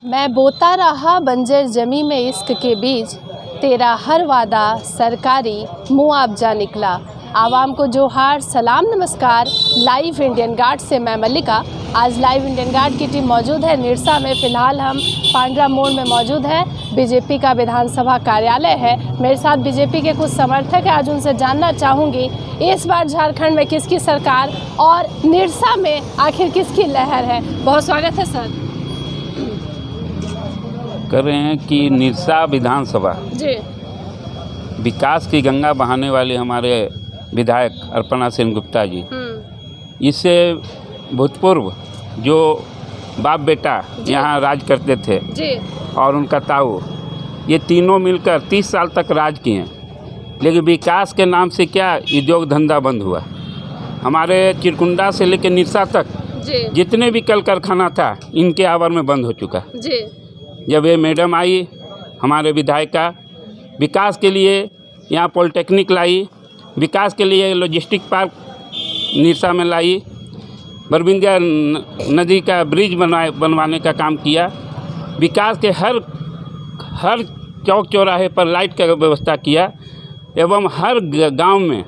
मैं बोता रहा बंजर जमी में इश्क के बीज, तेरा हर वादा सरकारी मुआवजा निकला। आवाम को जोहार, सलाम, नमस्कार। लाइव इंडियन गार्ड से मैं मल्लिका। आज लाइव इंडियन गार्ड की टीम मौजूद है निरसा में। फ़िलहाल हम पांड्रा मोड़ में मौजूद हैं। बीजेपी का विधानसभा कार्यालय है। मेरे साथ बीजेपी के कुछ समर्थक हैं। आज उनसे जानना चाहूँगी इस बार झारखंड में किसकी सरकार और निरसा में आखिर किसकी लहर है। बहुत स्वागत है सर। कर रहे हैं कि निरसा विधानसभा जी विकास की गंगा बहाने वाले हमारे विधायक अर्पणा सेनगुप्ता जी, इससे भूतपूर्व जो बाप बेटा यहाँ राज करते थे जी और उनका ताऊ, ये तीनों मिलकर 30 साल तक राज किए हैं। लेकिन विकास के नाम से क्या उद्योग धंधा बंद हुआ। हमारे चिरकुंडा से लेकर निरसा तक जी जितने भी कल कारखाना था इनके आवर में बंद हो चुका। जी जब ये मैडम आई हमारे विधायिका, विकास के लिए यहाँ पॉलिटेक्निक लाई, विकास के लिए लॉजिस्टिक पार्क निरसा में लाई, बरबिंदिया नदी का ब्रिज बनवाने का काम किया, विकास के हर चौक चौराहे पर लाइट का व्यवस्था किया एवं हर गांव में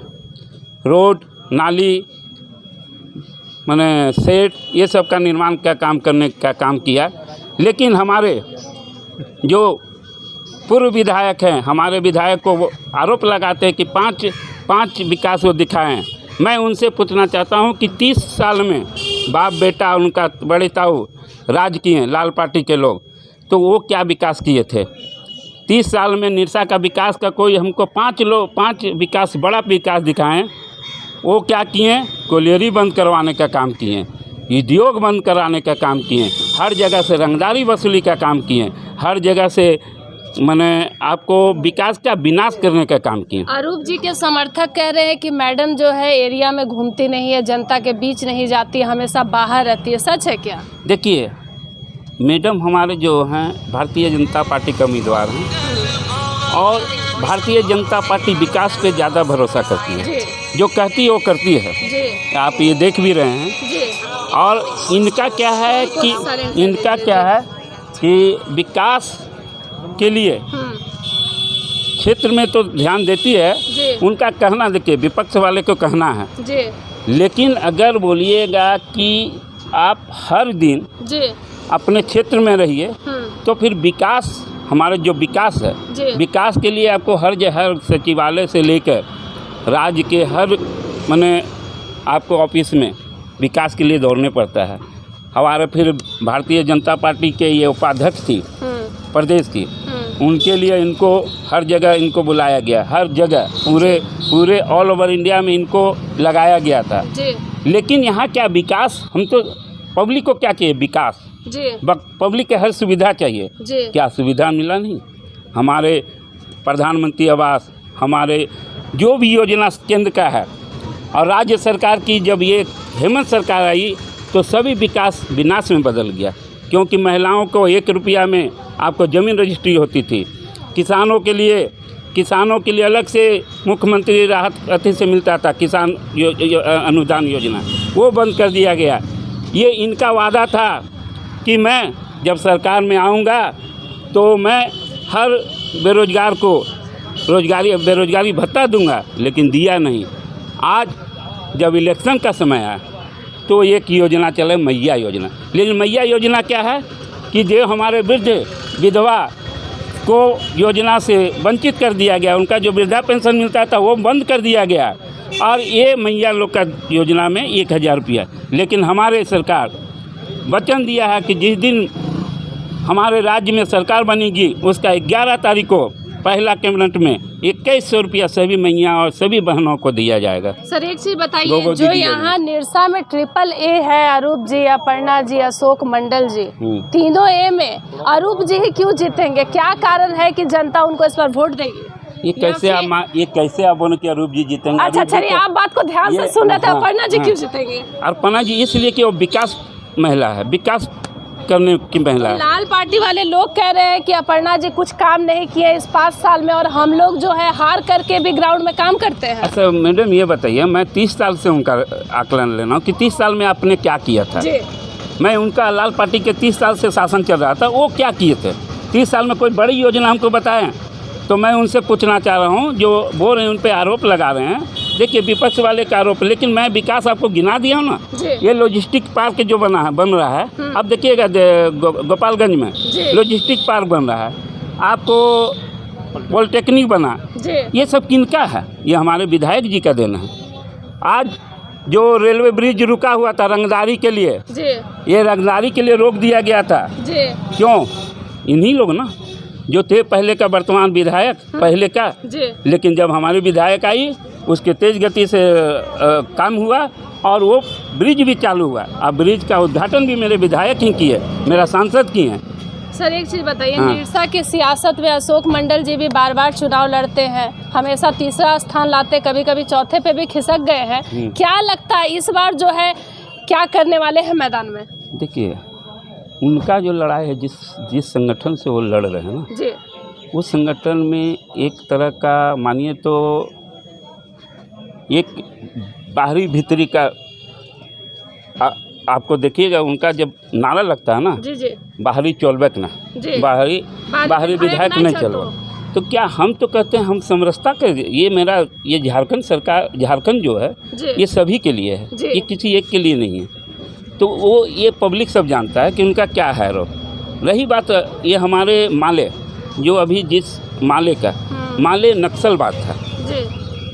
रोड, नाली, माने सेट, ये सब का निर्माण का काम करने का काम किया। लेकिन हमारे जो पूर्व विधायक हैं, हमारे विधायक को वो आरोप लगाते हैं कि पाँच विकास वो दिखाएं। मैं उनसे पूछना चाहता हूं कि 30 साल में बाप बेटा उनका बड़े ताऊ राज किए, लाल पार्टी के लोग, तो वो क्या विकास किए थे। 30 साल में निरसा का विकास का कोई हमको 5 विकास, बड़ा विकास दिखाएं। वो क्या किए, कोयलेरी बंद करवाने का काम किए, उद्योग बंद कराने का काम किए, हर जगह से रंगदारी वसूली का काम किए, हर जगह से माने आपको विकास का विनाश करने का काम किए। अरूप जी के समर्थक कह रहे हैं कि मैडम जो है एरिया में घूमती नहीं है, जनता के बीच नहीं जाती, हमेशा बाहर रहती है। सच है क्या? देखिए, मैडम हमारे जो हैं भारतीय जनता पार्टी के उम्मीदवार हैं और भारतीय जनता पार्टी विकास पे ज़्यादा भरोसा करती है। जो कहती है वो करती है। आप ये देख भी रहे हैं। और इनका क्या है कि विकास के लिए क्षेत्र में तो ध्यान देती है। उनका कहना, देखिए, विपक्ष वाले को कहना है, लेकिन अगर बोलिएगा कि आप हर दिन अपने क्षेत्र में रहिए तो फिर विकास, हमारे जो विकास है, विकास के लिए आपको हर सचिवालय से लेकर राज्य के हर माने आपको ऑफिस में विकास के लिए दौड़ने पड़ता है। हमारे फिर भारतीय जनता पार्टी के ये उपाध्यक्ष थी प्रदेश की, उनके लिए इनको हर जगह इनको बुलाया गया, हर जगह पूरे ऑल ओवर इंडिया में इनको लगाया गया था। लेकिन यहाँ क्या विकास, हम तो पब्लिक को क्या चाहिए, विकास। पब्लिक के हर सुविधा चाहिए, क्या सुविधा मिला नहीं। हमारे प्रधानमंत्री आवास, हमारे जो भी योजना केंद्र का है और राज्य सरकार की, जब ये हेमंत सरकार आई तो सभी विकास विनाश में बदल गया। क्योंकि महिलाओं को 1 रुपया में आपको ज़मीन रजिस्ट्री होती थी। किसानों के लिए अलग से मुख्यमंत्री राहत अति से मिलता था, किसान अनुदान योजना, वो बंद कर दिया गया। ये इनका वादा था कि मैं जब सरकार में आऊँगा तो मैं हर बेरोजगार को बेरोजगारी भत्ता दूंगा, लेकिन दिया नहीं। आज जब इलेक्शन का समय आया तो एक योजना चले, मैया योजना। लेकिन मैया योजना क्या है कि जो हमारे वृद्ध विधवा को योजना से वंचित कर दिया गया, उनका जो वृद्धा पेंशन मिलता था वो बंद कर दिया गया। और ये मैया लोग का योजना में 1000 रुपया। लेकिन हमारे सरकार वचन दिया है कि जिस दिन हमारे राज्य में सरकार बनेगी उसका 11 तारीख को पहला कैबिनेट में 2100 रुपया सभी मैया और सभी बहनों को दिया जाएगा। सर एक चीज़ बताइए, जो यहाँ निरसा में AAA है, अरूप जी, अपर्णा जी, अशोक मंडल जी, तीनों ए में अरूप जी ही क्यों जीतेंगे? क्या कारण है कि जनता उनको इस पर वोट देगी? ये कैसे आप बोले कि अरूप जी जीतेंगे? अच्छा चलिए, आप बात को ध्यान से सुन रहे थे। अपर्णा जी क्यों जीतेंगे? अपर्णा जी इसलिए कि वो विकास महिला है, विकास करने की महिला है। लाल पार्टी वाले लोग कह रहे हैं कि अपर्णा जी कुछ काम नहीं किए इस 5 साल में, और हम लोग जो है हार करके भी ग्राउंड में काम करते हैं। अच्छा मैडम, ये बताइए, मैं 30 साल से उनका आकलन ले रहा हूँ कि 30 साल में आपने क्या किया था। मैं उनका लाल पार्टी के 30 साल से शासन चल रहा था, वो क्या किए थे 30 साल में? कोई बड़ी योजना हमको बताएं। तो मैं उनसे पूछना चाह रहा हूँ, जो बोल रहे हैं उन पे आरोप लगा रहे हैं, देखिए विपक्ष वाले का आरोप, लेकिन मैं विकास आपको गिना दिया हूँ ना। ये लॉजिस्टिक पार्क जो बन रहा है, अब देखिएगा गोपालगंज में लॉजिस्टिक पार्क बन रहा है, आपको पॉलिटेक्निक बना, ये सब किनका है? ये हमारे विधायक जी का देना है। आज जो रेलवे ब्रिज रुका हुआ था रंगदारी के लिए, ये रंगदारी के लिए रोक दिया गया था, क्यों? इन्हीं लोग ना जो थे पहले का वर्तमान विधायक पहले का, लेकिन जब हमारी विधायक आई उसके तेज गति से काम हुआ और वो ब्रिज भी चालू हुआ। अब ब्रिज का उद्घाटन भी मेरे विधायक ही किए, मेरा सांसद किए हैं। सर एक चीज़ बताइए, निरसा की सियासत में अशोक मंडल जी भी बार बार चुनाव लड़ते हैं, हमेशा तीसरा स्थान लाते, कभी कभी चौथे पे भी खिसक गए हैं। क्या लगता है इस बार जो है क्या करने वाले हैं मैदान में? देखिए उनका जो लड़ाई है, जिस संगठन से वो लड़ रहे हैं ना जी, उस संगठन में एक तरह का मानिए तो एक बाहरी भीतरी का आपको देखिएगा, उनका जब नारा लगता है ना जी, बाहरी चोलबेक ना, बाहरी विधायक नहीं चलो, तो क्या हम तो कहते हैं हम समरसता कर, ये झारखंड सरकार, झारखंड जो है ये सभी के लिए है, ये किसी एक के लिए नहीं है। तो वो ये पब्लिक सब जानता है कि उनका क्या है रोल। रही बात ये हमारे माले, जो अभी जिस माले का माले नक्सलवाद था,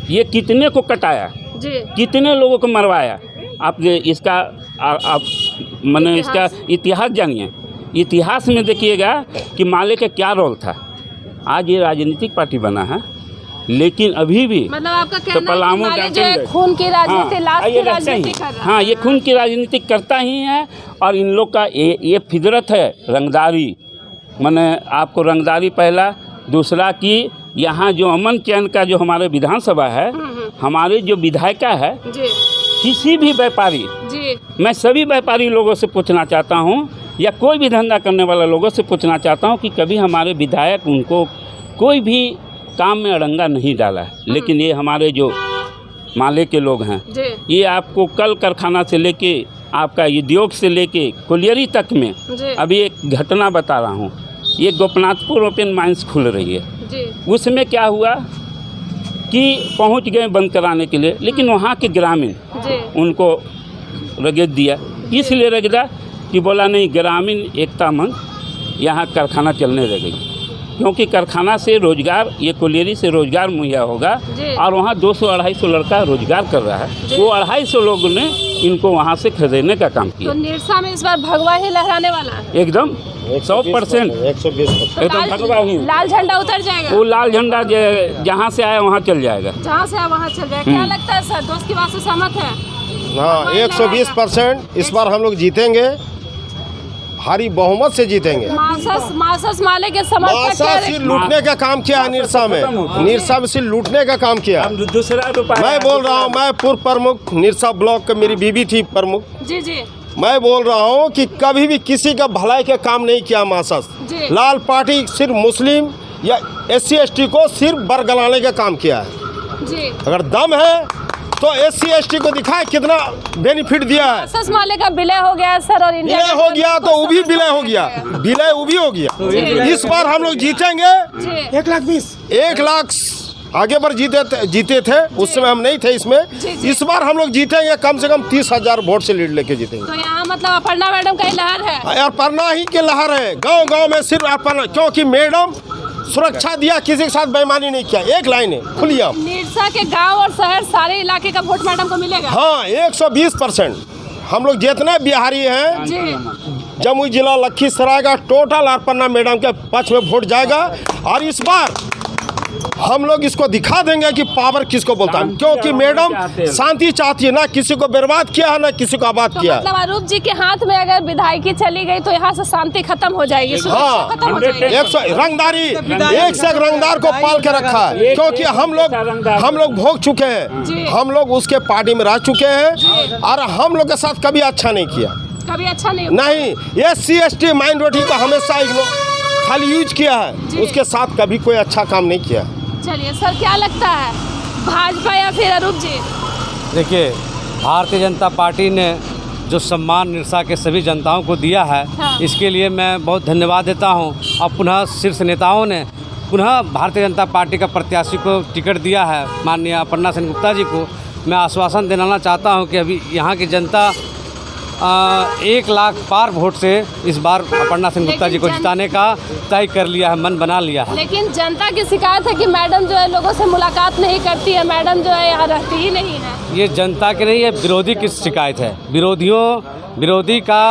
ये कितने को कटाया, कितने लोगों को मरवाया, आप इसका मैंने इसका इतिहास जानिए। इतिहास में देखिएगा कि माले का क्या रोल था। आज ये राजनीतिक पार्टी बना है, लेकिन अभी भी मतलब आपका कहना तो पलामू खून की राजनीति कर रहा है। हाँ, ये खून की राजनीति करता ही है। और इन लोग का ये फितरत है रंगदारी, मैंने आपको रंगदारी पहला, दूसरा कि यहाँ जो अमन चैन का जो हमारे विधानसभा है, हमारे जो विधायिका है, किसी भी व्यापारी, मैं सभी व्यापारी लोगों से पूछना चाहता हूँ या कोई भी धंधा करने वाला लोगों से पूछना चाहता हूँ कि कभी हमारे विधायक उनको कोई भी काम में अड़ंगा नहीं डाला है। लेकिन ये हमारे जो माले के लोग हैं, ये आपको कल कारखाना से लेके आपका उद्योग से लेके कोलियरी तक में, अभी एक घटना बता रहा हूँ, ये गोपनाथपुर ओपन माइंस खुल रही है, उसमें क्या हुआ कि पहुँच गए बंद कराने के लिए, लेकिन वहाँ के ग्रामीण उनको रगेद दिया, इसलिए रगदा कि बोला नहीं ग्रामीण एकता मंच यहाँ कारखाना चलने लग गई, क्योंकि कारखाना से रोजगार, ये कोलियरी से रोजगार मुहैया होगा और वहाँ 200-250 लड़का रोजगार कर रहा है। वो 250 लोगों ने इनको वहाँ से खरीदने का काम किया। तो निरसा में इस बार भगवा ही लहराने वाला है, एकदम 100%, 120%। एकदम भगवा ही, लाल झंडा उतर जाएगा, वो लाल झंडा जहाँ से आया वहाँ चल जाएगा, जहाँ से आया वहाँ चल जाएगा। क्या लगता है सर, दोस्त की बात से सहमत है? हाँ, 120% इस बार हम लोग जीतेंगे, भारी बहुमत से जीतेंगे। मासस माले के समर्थक सिर्फ लूटने का काम किया है निरसा में सिर्फ लूटने का काम किया। दूसरा मैं बोल रहा हूँ, मैं पूर्व प्रमुख निरसा ब्लॉक का, मेरी बीबी थी प्रमुख जी। मैं बोल रहा हूँ कि कभी भी किसी का भलाई का काम नहीं किया मासस। लाल पार्टी सिर्फ मुस्लिम या SC ST को सिर्फ बरगलाने का काम किया है जी। अगर दम है तो SC ST को दिखाए कितना बेनिफिट दिया है। मासस माले का विलय हो गया सर, और विलय हो गया तो वो भी विलय हो गया, विलय वो भी हो गया। इस बार हम लोग जीतेंगे 1 लाख आगे पर जीते थे, उस समय हम नहीं थे इसमें। इस बार हम लोग जीतेंगे कम से कम 30,000 वोट से लीड लेके जीतेंगे। तो यहाँ मतलब अपर्णा मैडम का ही लहर है, अपर्णा ही के लहर है, गांव गांव में सिर्फ अपर्णा, क्योंकि मैडम सुरक्षा दिया, किसी के साथ बेईमानी नहीं किया, एक लाइन है खुलिया। निरसा के गांव और शहर सारे इलाके का वोट मैडम को मिलेगा। हाँ, 120%। हम लोग जितने बिहारी हैं जमुई जिला लखीसराय का टोटल अपर्णा मैडम के पक्ष में वोट जाएगा। और इस बार हम लोग इसको दिखा देंगे कि पावर किसको बोलता है, क्योंकि मैडम शांति चाहती है, ना किसी को बर्बाद किया है ना किसी को आबाद किया। मतलब अरूप जी के हाथ में अगर विधायकी चली गई तो यहाँ से शांति खत्म हो जाएगी, हाँ, खत्म हो जाएगी। 100 रंगदारी, एक से एक रंगदार को पाल के रखा है, क्योंकि हम लोग भोग चुके हैं, हम लोग उसके पार्टी में रह चुके हैं और हम लोग के साथ कभी अच्छा नहीं किया, कभी अच्छा नहीं। SC ST माइनॉरिटी का हमेशा खाली यूज किया है, उसके साथ कभी कोई अच्छा काम नहीं किया। चलिए सर, क्या लगता है भाजपा या फिर अरूप जी? देखिए, भारतीय जनता पार्टी ने जो सम्मान निरसा के सभी जनताओं को दिया है, हाँ। इसके लिए मैं बहुत धन्यवाद देता हूँ। और पुनः शीर्ष नेताओं ने पुनः भारतीय जनता पार्टी का प्रत्याशी को टिकट दिया है, माननीय अपर्णा सेन गुप्ता जी को। मैं आश्वासन दिलाना चाहता हूँ कि अभी यहाँ की जनता 1 लाख पार वोट से इस बार अपर्णा सेन गुप्ता जी को जिताने का तय कर लिया है, मन बना लिया है। लेकिन जनता की शिकायत है कि मैडम जो है लोगों से मुलाकात नहीं करती है, मैडम जो है यहाँ रहती ही नहीं है। ये जनता की नहीं, ये विरोधी की शिकायत है। विरोधी का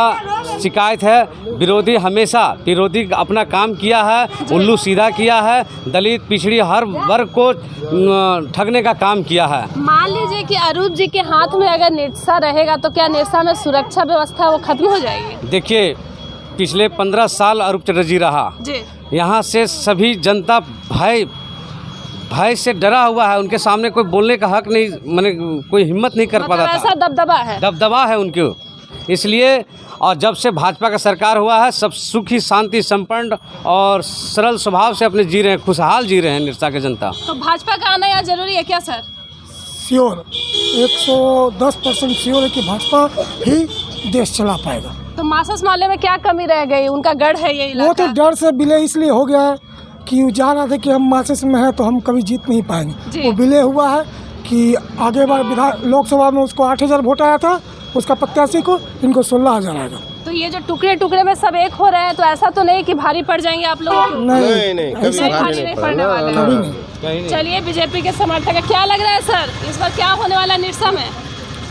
शिकायत है। विरोधी अपना काम किया है, उल्लू सीधा किया है, दलित पिछड़ी हर वर्ग को ठगने का काम किया है। मान लीजिए कि अरूप जी के हाथ में अगर निरसा रहेगा तो क्या निरसा में सुरक्षा व्यवस्था वो खत्म हो जाएगी? देखिए, पिछले 15 साल अरूप चटर्जी रहा जी। यहाँ से सभी जनता भय से डरा हुआ है। उनके सामने कोई बोलने का हक नहीं, माने कोई हिम्मत नहीं कर पाता था। ऐसा दबदबा है उनके। इसलिए और जब से भाजपा का सरकार हुआ है, सब सुखी शांति संपन्न और सरल स्वभाव से अपने जी रहे हैं, खुशहाल जी रहे हैं निरसा के जनता। तो भाजपा का आना यहाँ जरूरी है क्या सर? श्योर 110% श्योर है कि भाजपा ही देश चला पाएगा। तो मासस मोहल्ले में क्या कमी रह गई? उनका गढ़ है ये इलाका। वो तो डर से विलय इसलिए हो गया है कि जा रहा था कि हम मासस में हैं तो हम कभी जीत नहीं पाएंगे। वो विलय हुआ है कि आगे बार लोकसभा में उसको 8000 वोट आया था उसका प्रत्याशी को, इनको 16000 आएगा। तो ये जो टुकड़े टुकड़े में सब एक हो रहे हैं, तो ऐसा तो नहीं कि भारी पड़ जाएंगे आप लोगों को? नहीं, कभी भारी नहीं पड़ने वाला। कभी नहीं। चलिए, बीजेपी के समर्थक है, क्या लग रहा है सर इस बार क्या होने वाला है निरसा में?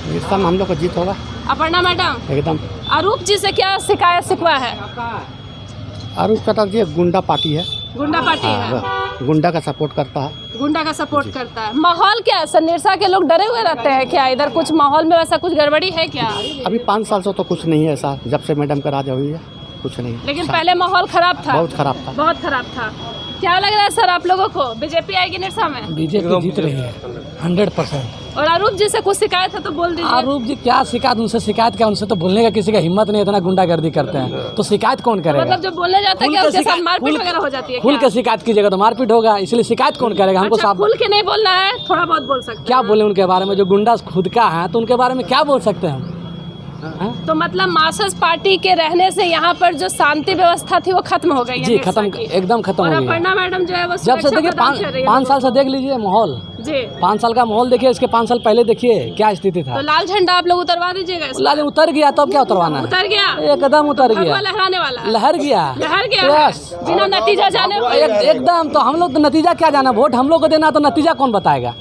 निरसा में हम लोग का जीत होगा अपर्णा मैडम। एकदम। अरूप जी से क्या शिकायत शिकवा है? अरूप चटर्जी गुंडा पार्टी है, गुंडा पार्टी है, गुंडा का सपोर्ट करता है। गुंडा का सपोर्ट करता है। माहौल क्या है सर? निरसा के लोग डरे हुए रहते हैं क्या? इधर कुछ माहौल में वैसा कुछ गड़बड़ी है क्या? अभी 5 साल से तो कुछ नहीं है ऐसा, जब से मैडम का राज हुई है कुछ नहीं। लेकिन पहले माहौल खराब था, बहुत खराब था, बहुत खराब था। क्या लग रहा है सर आप लोगों को, बीजेपी आएगी निरसा में? बीजेपी जीत रही है 100%। और अरूप जी से कुछ शिकायत है तो बोल दीजिए। अरूप जी क्या शिकायत, उनसे शिकायत क्या? उनसे तो बोलने का किसी का हिम्मत नहीं, इतना गुंडागर्दी करते हैं तो शिकायत कौन करेगा? मतलब जो बोलने जाता है क्या उसके साथ मारपीट वगैरह हो जाती है? खुल के शिकायत कीजिएगा तो मारपीट होगा, इसलिए शिकायत कौन करेगा? हमको अच्छा, खुल के नहीं बोलना है, थोड़ा बहुत बोल सकते हैं। क्या बोले उनके बारे में? जो गुंडा खुद का है तो उनके बारे में क्या बोल सकते हैं हम? तो मतलब मार्क्सिस्ट पार्टी के रहने से यहाँ पर जो शांति व्यवस्था थी वो खत्म हो गई है? जी खत्म, एकदम खत्म हो गई। अपर्णा मैडम जो है वो जब से देखिए 5 साल से देख लीजिए माहौल जी, 5 साल का माहौल देखिए, इसके 5 साल पहले देखिए क्या स्थिति था। तो लाल झंडा आप लोग उतरवा दीजिएगा? लाल उतर गया तो अब क्या उतरवाना है? उतर गया, एकदम उतर गया, लहराने वाला, लहर गया, बिना नतीजा जाने एकदम। तो हम लोग तो नतीजा क्या जाना, वोट हम लोग को देना, तो नतीजा कौन बताएगा?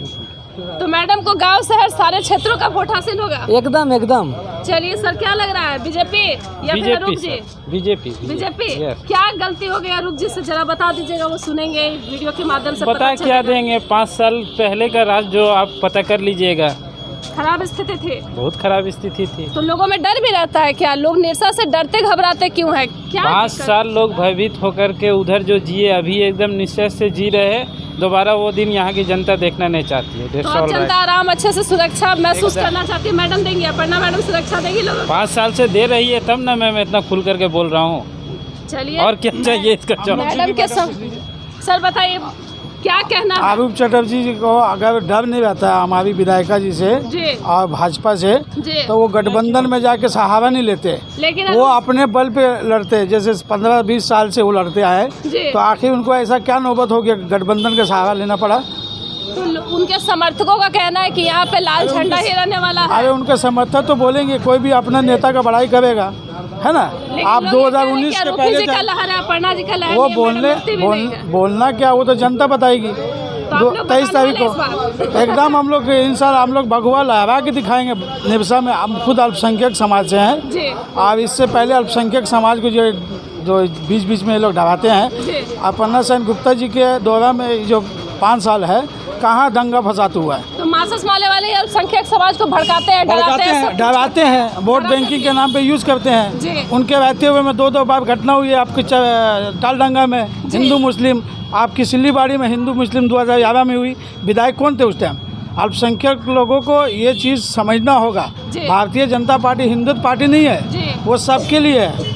तो मैडम को गांव शहर सारे क्षेत्रों का वोट हासिल होगा? एकदम एकदम। चलिए सर, क्या लग रहा है, बीजेपी या फिर अरूप जी? बीजेपी। क्या गलती हो गई अरूप जी से, जरा बता दीजिएगा, वो सुनेंगे वीडियो के माध्यम से। बता क्या देंगे, 5 साल पहले का राज जो आप पता कर लीजिएगा, खराब स्थिति थी, बहुत खराब स्थिति थी। तो लोगों में डर भी रहता है क्या? लोग निरसा से डरते घबराते क्यों है क्या? 5 साल लोग भयभीत होकर के उधर जो जिए, अभी एकदम निश्चय से जी रहे हैं। दोबारा वो दिन यहाँ की जनता देखना नहीं चाहती है। तो अब जनता आराम, अच्छे से सुरक्षा महसूस करना चाहती है। मैडम देंगी, अपर्णा मैडम सुरक्षा देगी लोगों को? 5 साल से दे रही है, तब ना मैं इतना खुल करके बोल रहा हूँ। चलिए, और क्या चाहिए इसका? मैडम के सर बताइए क्या कहना है? अरूप चटर्जी जी को अगर डर नहीं रहता है हमारी विधायिका जी से और भाजपा से, तो वो गठबंधन में जाके सहारा नहीं लेते, लेकिन वो अपने बल पे लड़ते। जैसे 15-20 साल से वो लड़ते आए, तो आखिर उनको ऐसा क्या नौबत हो गया गठबंधन का सहारा लेना पड़ा? तो उनके समर्थकों का कहना है कि यहाँ पे लाल झंडा ही रहने वाला है। अरे उनके समर्थक तो बोलेंगे, कोई भी अपना नेता का बड़ाई करेगा, है ना? आप 2019 के पहले वो बोलना क्या, वो तो जनता बताएगी। 23 तारीख को एकदम हम लोग इंसान हम लोग भगवा लहरा के दिखाएंगे निरसा में। हम खुद अल्पसंख्यक समाज से हैं, और इससे पहले अल्पसंख्यक समाज को जो बीच में ये लोग डराते हैं, अपर्णा सेन गुप्ता जी के दौरा में जो 5 साल है, कहाँ दंगा फसाद हुआ है? तो मार्क्सिस्ट वाले अल्पसंख्यक समाज को भड़काते हैं, डराते हैं, वोट बैंकिंग के नाम पे यूज करते हैं। उनके रहते हुए में 2 बार घटना हुई है आपकी टालडंगा में, हिंदू मुस्लिम, आपकी सिल्लीबाड़ी में हिंदू मुस्लिम 2011 में हुई। विधायक कौन थे उस टाइम? अल्पसंख्यक लोगों को ये चीज़ समझना होगा। भारतीय जनता पार्टी हिंदुत्व पार्टी नहीं है, वो सबके लिए है।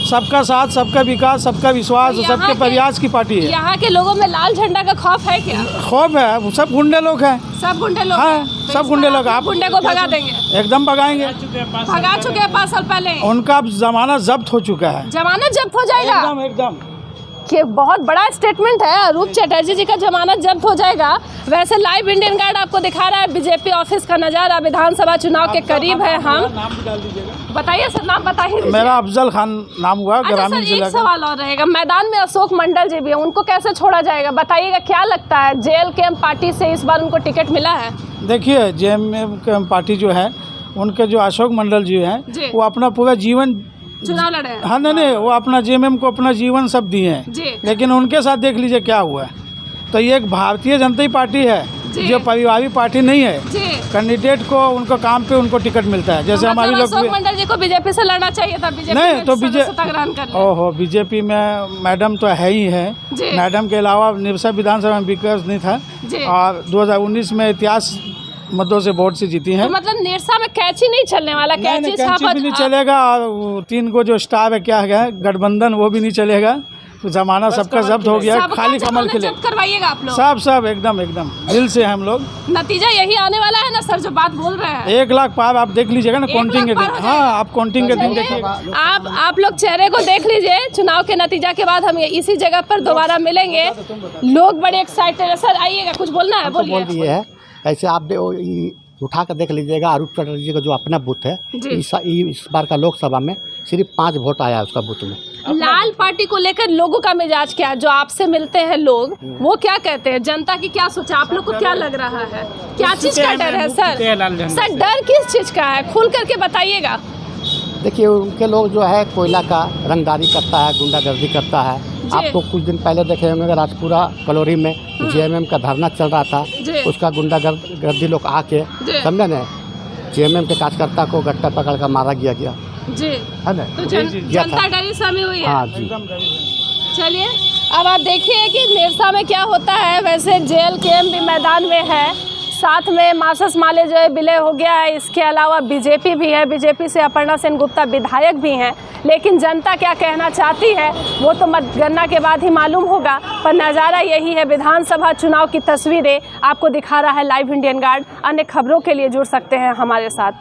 सबका साथ, सबका विकास, सबका विश्वास, सबके प्रयास की पार्टी है। यहाँ के लोगों में लाल झंडा का खौफ है क्या? खौफ है, वो सब गुंडे लोग हैं। सब गुंडे लोग हाँ, हैं। सब गुंडे लोग। आप गुंडे को भगा देंगे? एकदम भगाएंगे। भगा चुके हैं 5 साल पहले। उनका अब जमानत जब्त हो चुका है। जमानत जब्त हो जाएगा? एकदम एकदम। कि बहुत बड़ा स्टेटमेंट है। अरूप चटर्जी जी का जमानत जब्त हो जाएगा। वैसे लाइव इंडियन गार्ड आपको दिखा रहा है बीजेपी ऑफिस का नज़ारा। विधानसभा चुनाव के करीब है हम। बताइए सर, नाम बताइए। मेरा अफजल खान नाम हुआ, ग्रामीण सर, जिला एक सवाल और रहेगा, मैदान में अशोक मंडल जी भी हैं, उनको कैसे छोड़ा जाएगा? बताइएगा, क्या लगता है JLKM पार्टी से इस बार उनको टिकट मिला है? देखिए, JMM पार्टी जो है, उनके जो अशोक मंडल जी हैं, वो अपना पूरा जीवन चुनाव लड़े हैं। हाँ, नहीं, वो अपना JMM को अपना जीवन सब दिए हैं, लेकिन उनके साथ देख लीजिए क्या हुआ है। तो ये एक भारतीय जनता पार्टी है जो परिवारिक पार्टी नहीं है। कैंडिडेट को उनको काम पे उनको टिकट मिलता है। जैसे हमारे लोग अशोक मंडल जी को बीजेपी से लड़ना चाहिए था। बीजेपी नहीं तो बीजेपी में मैडम तो है ही है। मैडम के अलावा निरसा विधानसभा में विकास नहीं था, और 2019 में इतिहास मतों से वोट से जीती हैं। तो मतलब निरसा में कैची नहीं चलने वाला? कैची भी नहीं चलेगा, और 3 को जो स्टार है क्या है गठबंधन, वो भी नहीं चलेगा। तो जमाना सबका जब्त हो गया, खाली कमल खिले। करवाइएगा आप लोग? सब एकदम दिल से हम लोग। नतीजा यही आने वाला है ना सर, जो बात बोल रहे हैं? 1 लाख पार आप देख लीजिएगा ना काउंटिंग के दिन। हाँ, आप काउंटिंग के दिन देखिएगा। आप लोग चेहरे को देख लीजिए। चुनाव के नतीजा के बाद हम इसी जगह पर दोबारा मिलेंगे। लोग बड़े एक्साइटेड है। सर आइएगा, कुछ बोलना है? बोलिए। ऐसे आप उठा कर देख लीजिएगा, अरूप चटर्जी का जो अपना बूथ है, इस बार का लोकसभा में सिर्फ 5 वोट आया है उसका बूथ में। लाल पार्टी को लेकर लोगों का मिजाज क्या है? जो आपसे मिलते हैं लोग, वो क्या कहते हैं? जनता की क्या सोचा? आप लोग को क्या लग रहा है? क्या चीज का डर है सर? सर, डर किस चीज का है? खुल करके बताइएगा। देखिए, उनके लोग जो है कोयला का रंगदारी करता है, गुंडागर्दी करता है। आपको कुछ दिन पहले देखे होंगे राजपुरा कलोरी में JMM का धरना चल रहा था, उसका गुंडागर्दी लोग आके, समझे न, JMM के कार्यकर्ता को गट्टा पकड़ कर मारा गया जी, है ना? तो जनता डरी शामिल हुई है। हाँ जी। चलिए, अब आप देखिए कि निरसा में क्या होता है। वैसे JLKM भी मैदान में है, साथ में मार्क्सवादी माले जो है विलय हो गया है। इसके अलावा बीजेपी भी है, बीजेपी से अपर्णा सेन गुप्ता विधायक भी हैं। लेकिन जनता क्या कहना चाहती है वो तो मतगणना के बाद ही मालूम होगा। पर नज़ारा यही है, विधानसभा चुनाव की तस्वीरें आपको दिखा रहा है लाइव इंडियन गार्ड। अन्य खबरों के लिए जुड़ सकते हैं हमारे साथ।